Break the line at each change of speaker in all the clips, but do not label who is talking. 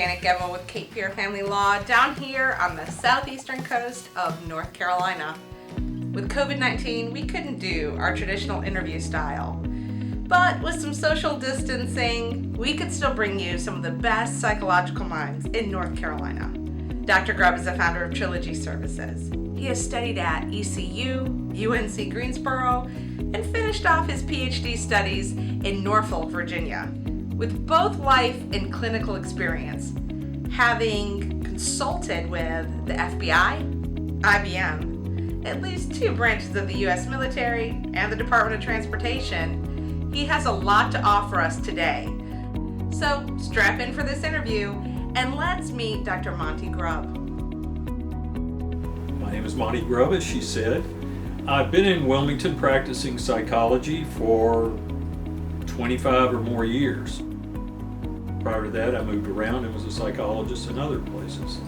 Janet Gemmill with Cape Fear Family Law down here on the southeastern coast of North Carolina. With COVID-19, we couldn't do our traditional interview style, but with some social distancing, we could still bring you some of the best psychological minds in North Carolina. Dr. Grubb is the founder of Trilogy Services. He has studied at ECU, UNC Greensboro, and finished off his PhD studies in Norfolk, Virginia, with both life and clinical experience, having consulted with the FBI, IBM, at least 2 branches of the U.S. military, and the Department of Transportation. He has a lot to offer us today. So strap in for this interview and let's meet Dr. Monte Grubb.
My name is Monte Grubb, as she said. I've been in Wilmington practicing psychology for 25 or more years. Prior to that, I moved around and was a psychologist in other places.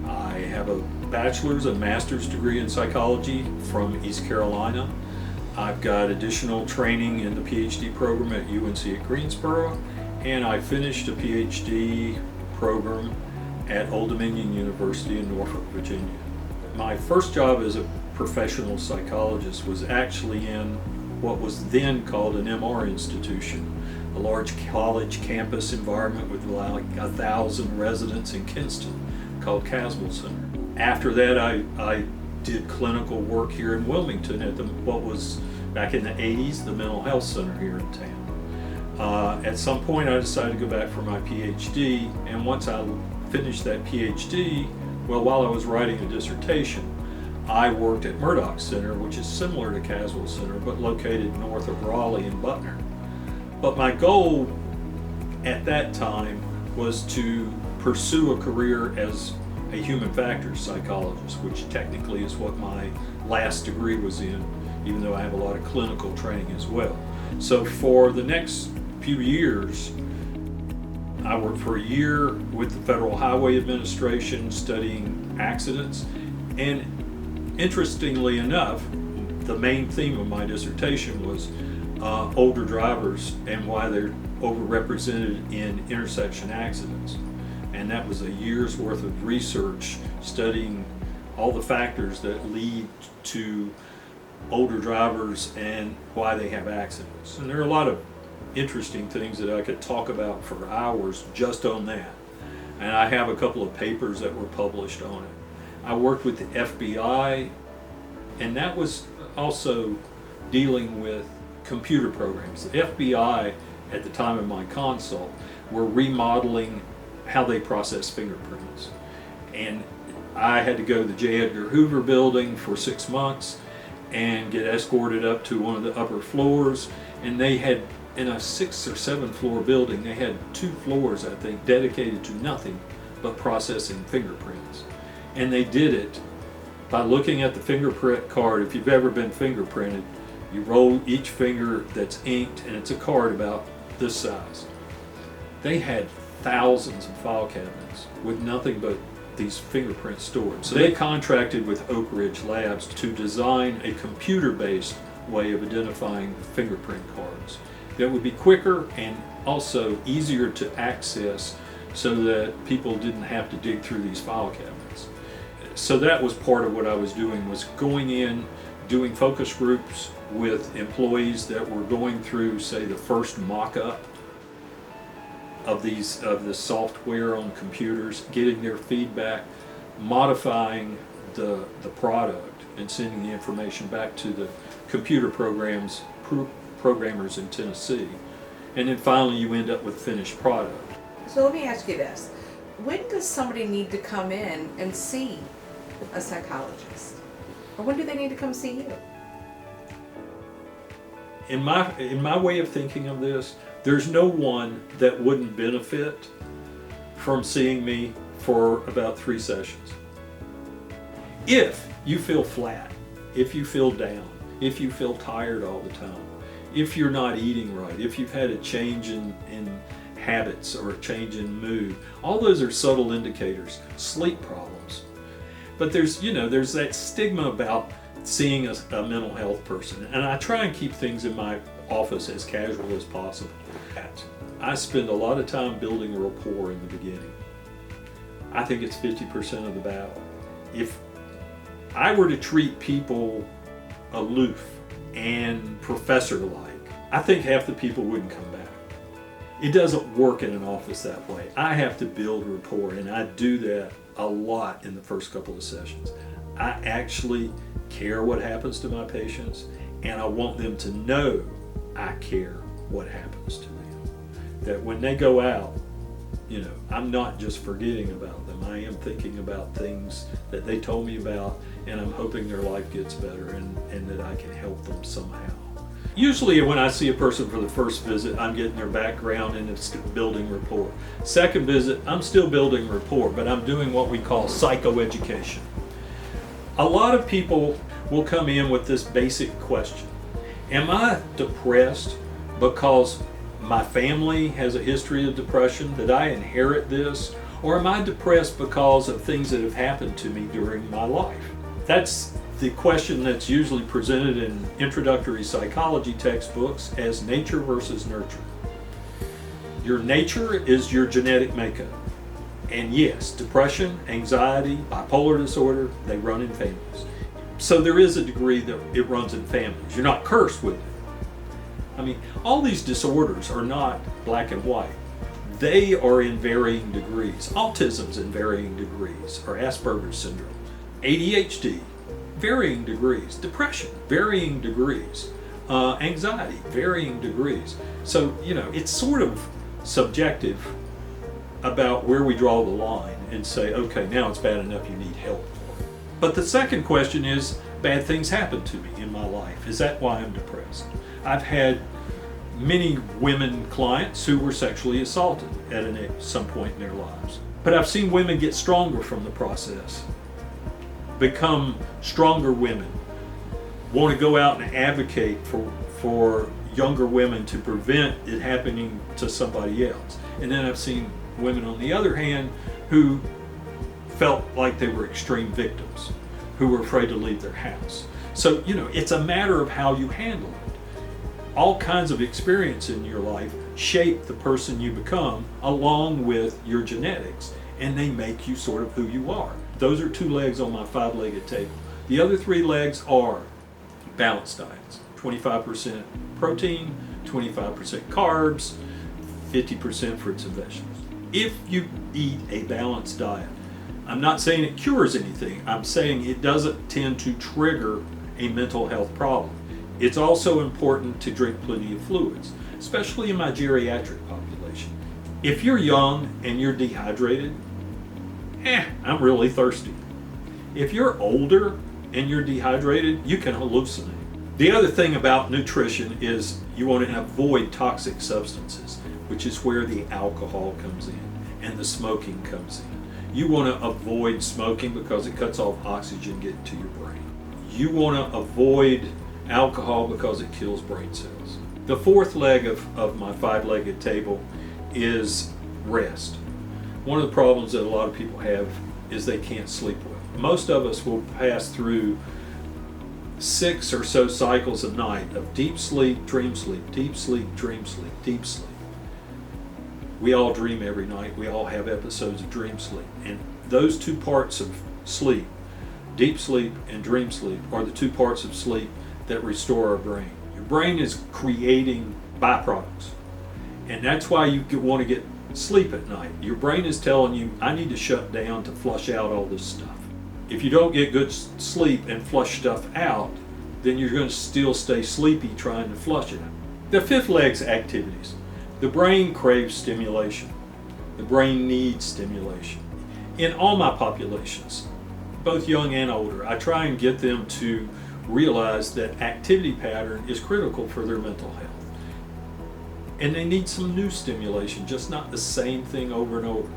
I have a bachelor's and master's degree in psychology from East Carolina. I've got additional training in the PhD program at UNC Greensboro, and I finished a PhD program at Old Dominion University in Norfolk, Virginia. My first job as a professional psychologist was actually in what was then called an MR institution, a large college campus environment with like 1,000 residents in Kinston called Caswell Center. After that, I did clinical work here in Wilmington at what was back in the 80s, the mental health center here in town. At some point, I decided to go back for my PhD, and once I finished that PhD, well, while I was writing a dissertation, I worked at Murdoch Center, which is similar to Caswell Center, but located north of Raleigh and Butner. But my goal at that time was to pursue a career as a human factors psychologist, which technically is what my last degree was in, even though I have a lot of clinical training as well. So for the next few years, I worked for a year with the Federal Highway Administration studying accidents, and interestingly enough, the main theme of my dissertation was older drivers and why they're overrepresented in intersection accidents. And that was a year's worth of research studying all the factors that lead to older drivers and why they have accidents. And there are a lot of interesting things that I could talk about for hours just on that. And I have a couple of papers that were published on it. I worked with the FBI, and that was also dealing with computer programs. The FBI, at the time of my consult, were remodeling how they process fingerprints. And I had to go to the J. Edgar Hoover building for 6 months and get escorted up to one of the upper floors. And they had, in a 6th or 7th floor building, they had 2 floors, I think, dedicated to nothing but processing fingerprints. And they did it by looking at the fingerprint card. If you've ever been fingerprinted, you roll each finger that's inked, and it's a card about this size. They had thousands of file cabinets with nothing but these fingerprints stored. So they contracted with Oak Ridge Labs to design a computer-based way of identifying fingerprint cards that would be quicker and also easier to access so that people didn't have to dig through these file cabinets. So that was part of what I was doing, was going in, doing focus groups with employees that were going through, say, the first mock-up of the software on computers, getting their feedback, modifying the product, and sending the information back to the computer programmers in Tennessee. And then finally you end up with finished product.
So let me ask you this. When does somebody need to come in and see a psychologist? Or when do they need to come see you?
In my way of thinking of this, there's no one that wouldn't benefit from seeing me for about 3 sessions. If you feel flat, if you feel down, if you feel tired all the time, if you're not eating right, if you've had a change in habits or a change in mood, all those are subtle indicators. Sleep problems. But there's that stigma about seeing a mental health person, and I try and keep things in my office as casual as possible. I spend a lot of time building a rapport in the beginning. I think it's 50% of the battle. If I were to treat people aloof and professor-like, I think half the people wouldn't come back. It doesn't work in an office that way. I have to build rapport, and I do that a lot in the first couple of sessions. I actually care what happens to my patients, and I want them to know I care what happens to them. That when they go out, I'm not just forgetting about them. I am thinking about things that they told me about, and I'm hoping their life gets better and that I can help them somehow. Usually when I see a person for the first visit, I'm getting their background and it's building rapport. Second visit, I'm still building rapport, but I'm doing what we call psychoeducation. A lot of people will come in with this basic question. Am I depressed because my family has a history of depression? Did I inherit this? Or am I depressed because of things that have happened to me during my life? That's the question that's usually presented in introductory psychology textbooks as nature versus nurture. Your nature is your genetic makeup. And yes, depression, anxiety, bipolar disorder, they run in families. So there is a degree that it runs in families. You're not cursed with it. I mean, all these disorders are not black and white. They are in varying degrees. Autism's in varying degrees, or Asperger's syndrome. ADHD, varying degrees. Depression, varying degrees. Anxiety, varying degrees. So, it's sort of subjective about where we draw the line and say, okay, now it's bad enough, you need help. But the second question is, bad things happen to me in my life. Is that why I'm depressed? I've had many women clients who were sexually assaulted at some point in their lives. But I've seen women get stronger from the process, become stronger women, want to go out and advocate for younger women to prevent it happening to somebody else. And then I've seen women, on the other hand, who felt like they were extreme victims, who were afraid to leave their house. So, it's a matter of how you handle it. All kinds of experience in your life shape the person you become along with your genetics, and they make you sort of who you are. Those are 2 legs on my 5-legged table. The other 3 legs are balanced diets. 25% protein, 25% carbs, 50% fruits and vegetables. If you eat a balanced diet, I'm not saying it cures anything, I'm saying it doesn't tend to trigger a mental health problem. It's also important to drink plenty of fluids, especially in my geriatric population. If you're young and you're dehydrated, I'm really thirsty. If you're older and you're dehydrated, you can hallucinate. The other thing about nutrition is you want to avoid toxic substances, which is where the alcohol comes in and the smoking comes in. You want to avoid smoking because it cuts off oxygen getting to your brain. You want to avoid alcohol because it kills brain cells. The 4th leg of my 5-legged table is rest. One of the problems that a lot of people have is they can't sleep well. Most of us will pass through 6 or so cycles a night of deep sleep, dream sleep, deep sleep, dream sleep, deep sleep. We all dream every night. We all have episodes of dream sleep. And those 2 parts of sleep, deep sleep and dream sleep, are the 2 parts of sleep that restore our brain. Your brain is creating byproducts. And that's why you want to get sleep at night. Your brain is telling you, I need to shut down to flush out all this stuff. If you don't get good sleep and flush stuff out, then you're going to still stay sleepy trying to flush it out. The 5th leg's activities. The brain craves stimulation. The brain needs stimulation. In all my populations, both young and older, I try and get them to realize that activity pattern is critical for their mental health. And they need some new stimulation, just not the same thing over and over.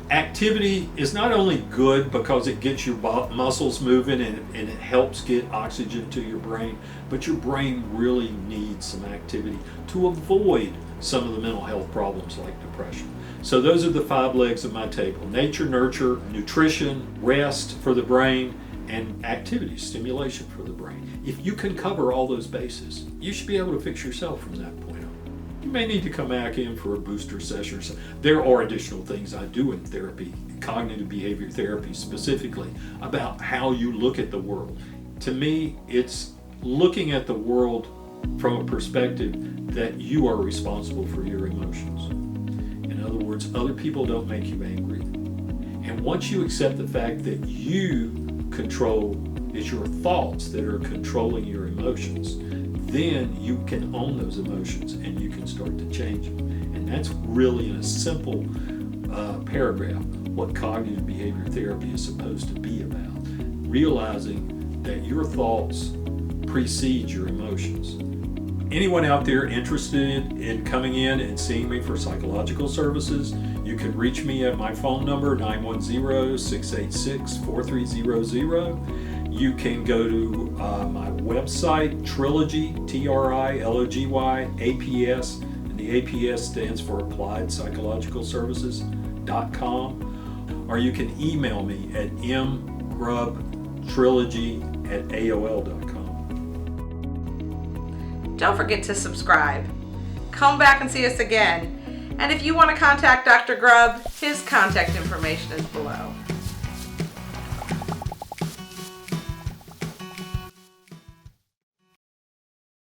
Activity is not only good because it gets your muscles moving and it helps get oxygen to your brain, but your brain really needs some activity to avoid some of the mental health problems like depression. So those are the 5 legs of my table: nature, nurture, nutrition, rest for the brain, and activity, stimulation for the brain. If you can cover all those bases, you should be able to fix yourself from that point on. you may need to come back in for a booster session. So there are additional things I do in therapy, cognitive behavior therapy specifically, about how you look at the world. To me, it's looking at the world from a perspective that you are responsible for your emotions. In other words, other people don't make you angry. And once you accept the fact that you control, it's your thoughts that are controlling your emotions, then you can own those emotions and you can start to change them. And that's really, in a simple paragraph, what cognitive behavior therapy is supposed to be about. Realizing that your thoughts precede your emotions. Anyone out there interested in coming in and seeing me for psychological services, you can reach me at my phone number, 910-686-4300. You can go to my website, Trilogy, Trilogy, APS, and the APS stands for Applied Psychological Services.com. Or you can email me at mgrubbtrilogy@aol.com.
Don't forget to subscribe. Come back and see us again. And if you want to contact Dr. Grubb, his contact information is below.